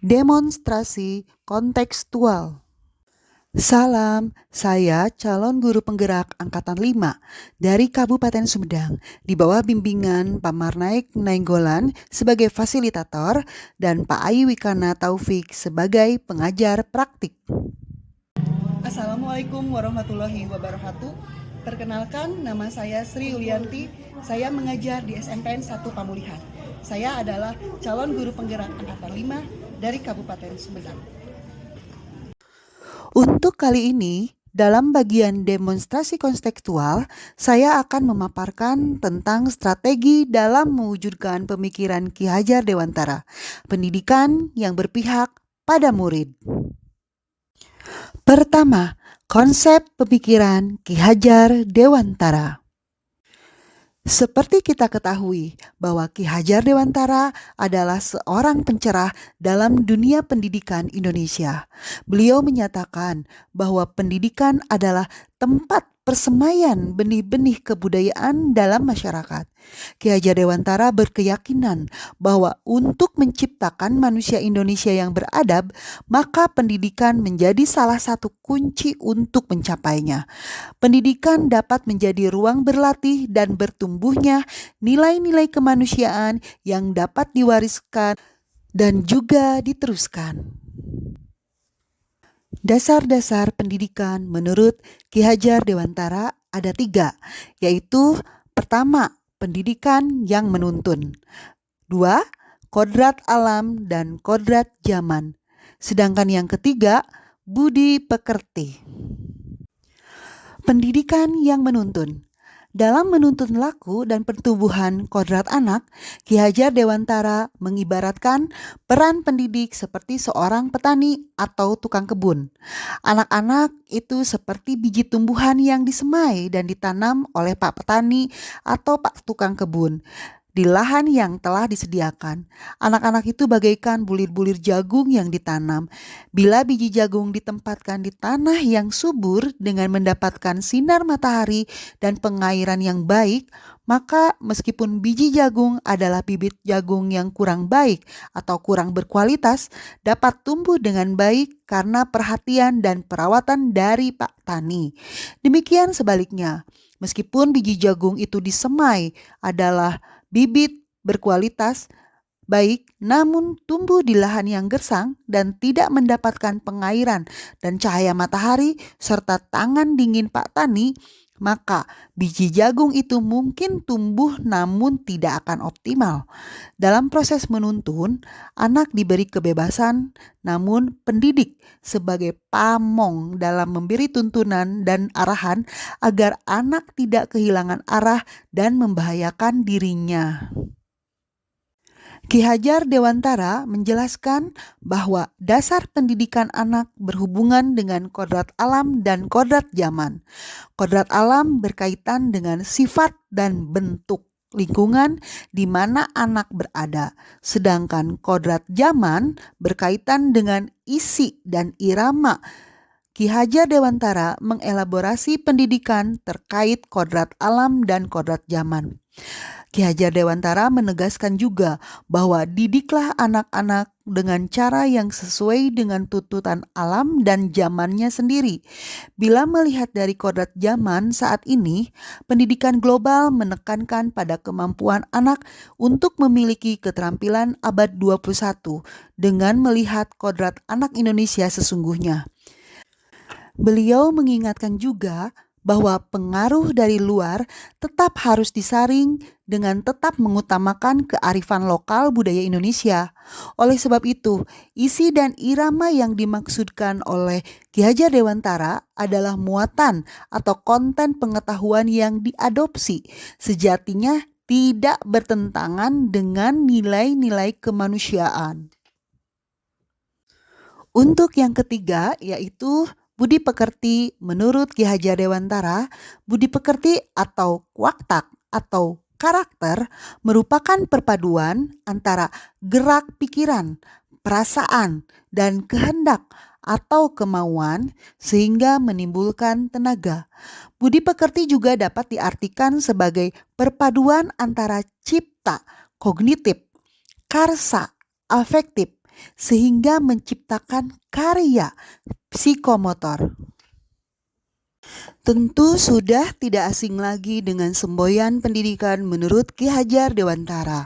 Demonstrasi kontekstual. Salam, saya calon guru penggerak Angkatan 5 dari Kabupaten Sumedang di bawah bimbingan Pak Marnaik Nainggolan sebagai fasilitator dan Pak Ayu Wikana Taufik sebagai pengajar praktik. Assalamualaikum warahmatullahi wabarakatuh. Perkenalkan, nama saya Sri Yulianti. Saya mengajar di SMPN 1 Pamulihan. Saya adalah calon guru penggerak Angkatan 5 dari Kabupaten Sumedang. Untuk kali ini, dalam bagian demonstrasi kontekstual, saya akan memaparkan tentang strategi dalam mewujudkan pemikiran Ki Hajar Dewantara, pendidikan yang berpihak pada murid. Pertama, konsep pemikiran Ki Hajar Dewantara. Seperti kita ketahui bahwa Ki Hajar Dewantara adalah seorang pencerah dalam dunia pendidikan Indonesia. Beliau menyatakan bahwa pendidikan adalah tempat persemaian benih-benih kebudayaan dalam masyarakat. Ki Hajar Dewantara berkeyakinan bahwa untuk menciptakan manusia Indonesia yang beradab, maka pendidikan menjadi salah satu kunci untuk mencapainya. Pendidikan dapat menjadi ruang berlatih dan bertumbuhnya nilai-nilai kemanusiaan yang dapat diwariskan dan juga diteruskan. Dasar-dasar pendidikan menurut Ki Hajar Dewantara ada 3, yaitu pertama, pendidikan yang menuntun. 2, kodrat alam dan kodrat zaman. Sedangkan yang ketiga, budi pekerti. Pendidikan yang menuntun. Dalam menuntun laku dan pertumbuhan kodrat anak, Ki Hajar Dewantara mengibaratkan peran pendidik seperti seorang petani atau tukang kebun. Anak-anak itu seperti biji tumbuhan yang disemai dan ditanam oleh Pak Petani atau Pak Tukang Kebun di lahan yang telah disediakan. Anak-anak itu bagaikan bulir-bulir jagung yang ditanam. Bila biji jagung ditempatkan di tanah yang subur dengan mendapatkan sinar matahari dan pengairan yang baik, maka meskipun biji jagung adalah bibit jagung yang kurang baik atau kurang berkualitas, dapat tumbuh dengan baik karena perhatian dan perawatan dari Pak Tani. Demikian sebaliknya, meskipun biji jagung itu disemai adalah bibit berkualitas baik, namun tumbuh di lahan yang gersang dan tidak mendapatkan pengairan dan cahaya matahari serta tangan dingin Pak Tani, maka biji jagung itu mungkin tumbuh namun tidak akan optimal. Dalam proses menuntun, anak diberi kebebasan, namun pendidik sebagai pamong dalam memberi tuntunan dan arahan agar anak tidak kehilangan arah dan membahayakan dirinya. Ki Hajar Dewantara menjelaskan bahwa dasar pendidikan anak berhubungan dengan kodrat alam dan kodrat zaman. Kodrat alam berkaitan dengan sifat dan bentuk lingkungan di mana anak berada, sedangkan kodrat zaman berkaitan dengan isi dan irama. Ki Hajar Dewantara mengelaborasi pendidikan terkait kodrat alam dan kodrat zaman. Ki Hajar Dewantara menegaskan juga bahwa didiklah anak-anak dengan cara yang sesuai dengan tuntutan alam dan zamannya sendiri. Bila melihat dari kodrat zaman saat ini, pendidikan global menekankan pada kemampuan anak untuk memiliki keterampilan abad 21 dengan melihat kodrat anak Indonesia sesungguhnya. Beliau mengingatkan juga bahwa pengaruh dari luar tetap harus disaring dengan tetap mengutamakan kearifan lokal budaya Indonesia. Oleh sebab itu, isi dan irama yang dimaksudkan oleh Ki Hajar Dewantara adalah muatan atau konten pengetahuan yang diadopsi, sejatinya tidak bertentangan dengan nilai-nilai kemanusiaan. Untuk yang ketiga, yaitu budi pekerti. Menurut Ki Hajar Dewantara, budi pekerti atau watak atau karakter merupakan perpaduan antara gerak pikiran, perasaan, dan kehendak atau kemauan sehingga menimbulkan tenaga. Budi pekerti juga dapat diartikan sebagai perpaduan antara cipta, kognitif, karsa, afektif, sehingga menciptakan karya psikomotor. Tentu sudah tidak asing lagi dengan semboyan pendidikan menurut Ki Hajar Dewantara.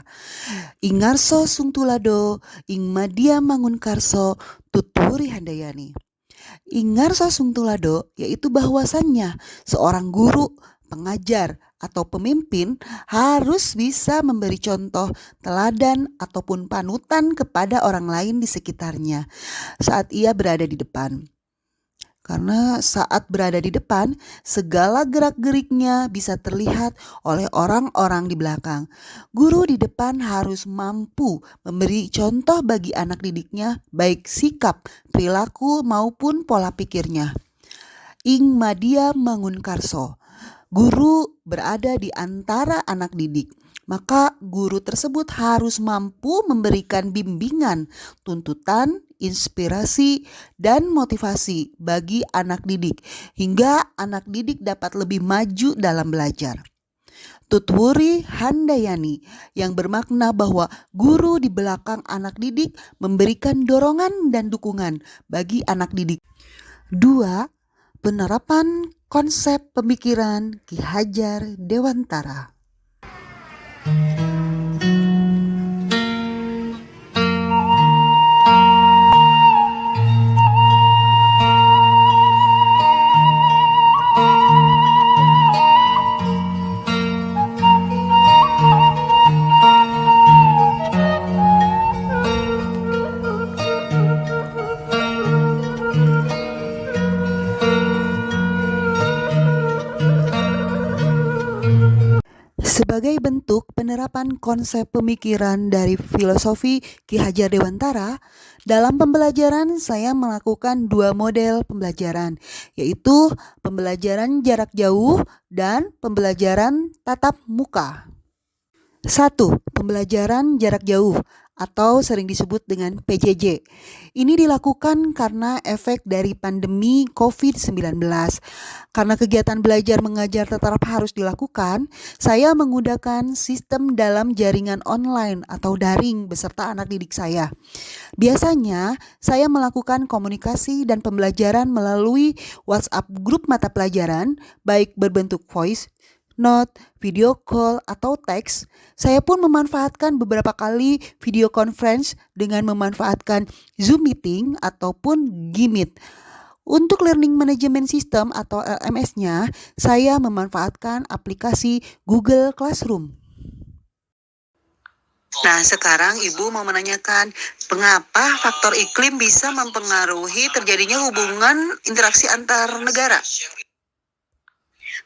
Ingarso Sungtulado, ing Madya Mangunkarso, Tuturi Handayani. Ingarso Sungtulado yaitu bahwasannya seorang guru, pengajar, atau pemimpin harus bisa memberi contoh, teladan, ataupun panutan kepada orang lain di sekitarnya saat ia berada di depan. Karena saat berada di depan, segala gerak-geriknya bisa terlihat oleh orang-orang di belakang. Guru di depan harus mampu memberi contoh bagi anak didiknya, baik sikap, perilaku, maupun pola pikirnya. Ing Madya Mangunkarso, guru berada di antara anak didik. Maka guru tersebut harus mampu memberikan bimbingan, tuntutan, inspirasi, dan motivasi bagi anak didik hingga anak didik dapat lebih maju dalam belajar. Tutwuri Handayani yang bermakna bahwa guru di belakang anak didik memberikan dorongan dan dukungan bagi anak didik. 2. Penerapan konsep pemikiran Ki Hajar Dewantara. Sebagai bentuk penerapan konsep pemikiran dari filosofi Ki Hajar Dewantara, dalam pembelajaran saya melakukan 2 model pembelajaran, yaitu pembelajaran jarak jauh dan pembelajaran tatap muka. 1. Pembelajaran jarak jauh atau sering disebut dengan PJJ. Ini dilakukan karena efek dari pandemi COVID-19. Karena kegiatan belajar mengajar tetap harus dilakukan, saya menggunakan sistem dalam jaringan online atau daring beserta anak didik saya. Biasanya, saya melakukan komunikasi dan pembelajaran melalui WhatsApp grup mata pelajaran, baik berbentuk voice note, video call, atau teks. Saya pun memanfaatkan beberapa kali video conference dengan memanfaatkan Zoom Meeting ataupun Gmeet. Untuk Learning Management System atau LMS-nya, saya memanfaatkan aplikasi Google Classroom. Nah, sekarang Ibu mau menanyakan mengapa faktor iklim bisa mempengaruhi terjadinya hubungan interaksi antar negara?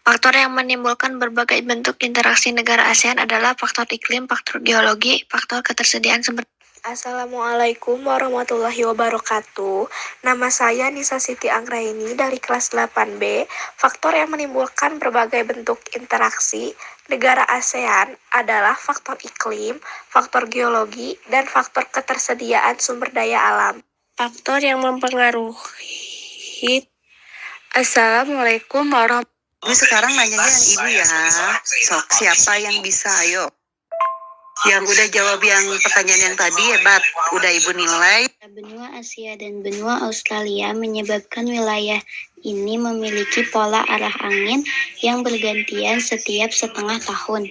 Faktor yang menimbulkan berbagai bentuk interaksi negara ASEAN adalah faktor iklim, faktor geologi, faktor ketersediaan sumber. Assalamualaikum warahmatullahi wabarakatuh. Nama saya Nisa Siti Anggraini dari kelas 8B. Faktor yang menimbulkan berbagai bentuk interaksi negara ASEAN adalah faktor iklim, faktor geologi, dan faktor ketersediaan sumber daya alam. Faktor yang mempengaruhi. Assalamualaikum warahmatullahi. Ibu sekarang nanyanya yang Ibu ya. Sok, siapa yang bisa? Ayo. Yang udah jawab yang pertanyaan yang tadi hebat. Udah Ibu nilai. Benua Asia dan benua Australia menyebabkan wilayah ini memiliki pola arah angin yang bergantian setiap setengah tahun.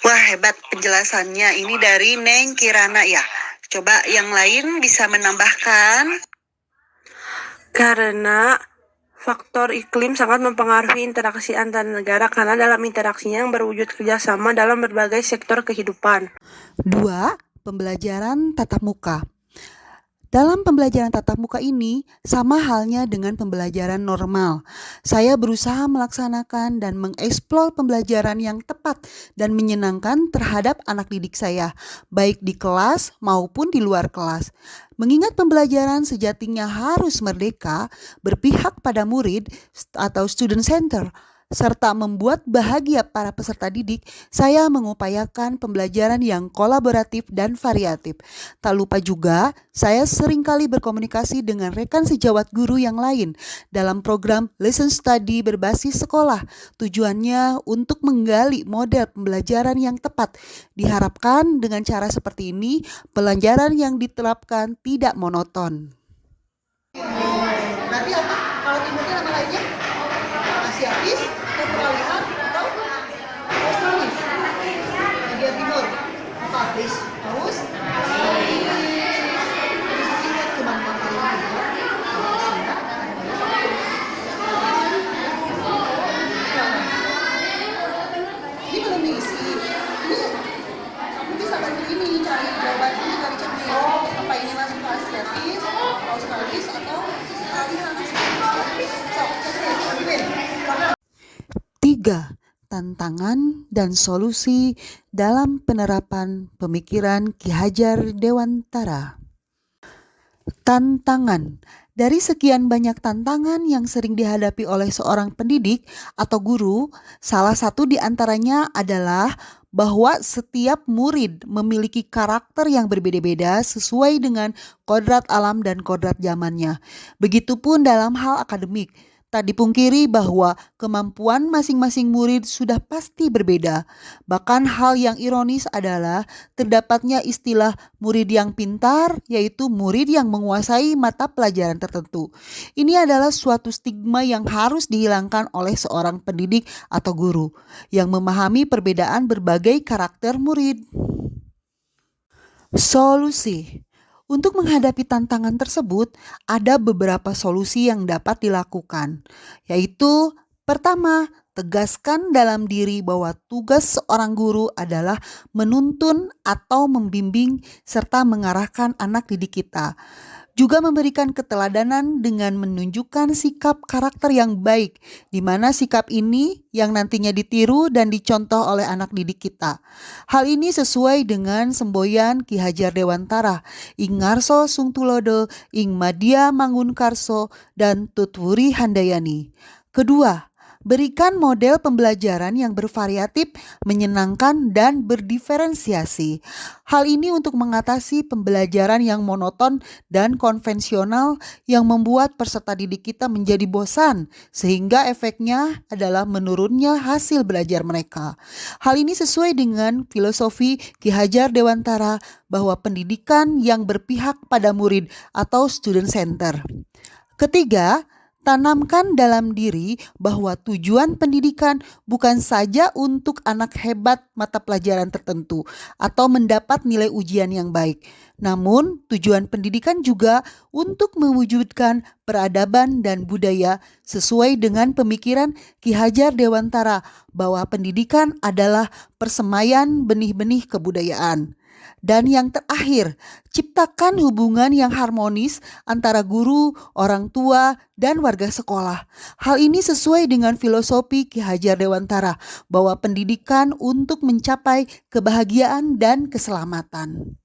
Wah, hebat penjelasannya. Ini dari Neng Kirana ya. Coba yang lain bisa menambahkan. Karena faktor iklim sangat mempengaruhi interaksi antar negara karena dalam interaksinya yang berwujud kerjasama dalam berbagai sektor kehidupan. 2. Pembelajaran tatap muka. Dalam pembelajaran tatap muka ini, sama halnya dengan pembelajaran normal. Saya berusaha melaksanakan dan mengeksplor pembelajaran yang tepat dan menyenangkan terhadap anak didik saya, baik di kelas maupun di luar kelas. Mengingat pembelajaran sejatinya harus merdeka, berpihak pada murid atau student center, serta membuat bahagia para peserta didik, saya mengupayakan pembelajaran yang kolaboratif dan variatif. Tak lupa juga, saya seringkali berkomunikasi dengan rekan sejawat guru yang lain dalam program Lesson Study berbasis sekolah. Tujuannya untuk menggali model pembelajaran yang tepat. Diharapkan dengan cara seperti ini, pelajaran yang diterapkan tidak monoton. Berarti apa? Kalau timurnya nama lainnya? Asiatis atau peralihan atau Australis? Bagian timur. Apa? Please. Haus? Ingat kemampuan kalian juga. Ini belum diisi. Ini kamu bisa bantu ini cari jawaban ini dari cermin. Apa ini masuk ke Asiatis, Australis atau peralihan Asiatis? So, win. 3. Tantangan dan solusi dalam penerapan pemikiran Ki Hajar Dewantara. Tantangan. Dari sekian banyak tantangan yang sering dihadapi oleh seorang pendidik atau guru, salah satu di antaranya adalah bahwa setiap murid memiliki karakter yang berbeda-beda sesuai dengan kodrat alam dan kodrat zamannya. Begitupun dalam hal akademik. Tak dipungkiri bahwa kemampuan masing-masing murid sudah pasti berbeda. Bahkan hal yang ironis adalah terdapatnya istilah murid yang pintar, yaitu murid yang menguasai mata pelajaran tertentu. Ini adalah suatu stigma yang harus dihilangkan oleh seorang pendidik atau guru yang memahami perbedaan berbagai karakter murid. Solusi. Untuk menghadapi tantangan tersebut, ada beberapa solusi yang dapat dilakukan, yaitu pertama, tegaskan dalam diri bahwa tugas seorang guru adalah menuntun atau membimbing serta mengarahkan anak didik kita. Juga memberikan keteladanan dengan menunjukkan sikap karakter yang baik, di mana sikap ini yang nantinya ditiru dan dicontoh oleh anak didik kita. Hal ini sesuai dengan semboyan Ki Hajar Dewantara, Ing Ngarso Sungtulodo, Ing Madya Mangunkarso, dan Tutwuri Handayani. Kedua, berikan model pembelajaran yang bervariatif, menyenangkan, dan berdiferensiasi. Hal ini untuk mengatasi pembelajaran yang monoton dan konvensional yang membuat peserta didik kita menjadi bosan, sehingga efeknya adalah menurunnya hasil belajar mereka. Hal ini sesuai dengan filosofi Ki Hajar Dewantara bahwa pendidikan yang berpihak pada murid atau student center. Ketiga, tanamkan dalam diri bahwa tujuan pendidikan bukan saja untuk anak hebat mata pelajaran tertentu atau mendapat nilai ujian yang baik. Namun, tujuan pendidikan juga untuk mewujudkan peradaban dan budaya sesuai dengan pemikiran Ki Hajar Dewantara bahwa pendidikan adalah persemaian benih-benih kebudayaan. Dan yang terakhir, ciptakan hubungan yang harmonis antara guru, orang tua, dan warga sekolah. Hal ini sesuai dengan filosofi Ki Hajar Dewantara bahwa pendidikan untuk mencapai kebahagiaan dan keselamatan.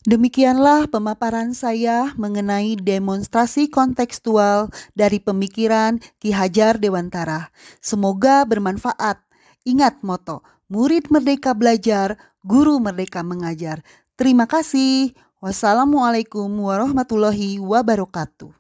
Demikianlah pemaparan saya mengenai demonstrasi kontekstual dari pemikiran Ki Hajar Dewantara. Semoga bermanfaat. Ingat moto, murid merdeka belajar, guru merdeka mengajar. Terima kasih. Wassalamualaikum warahmatullahi wabarakatuh.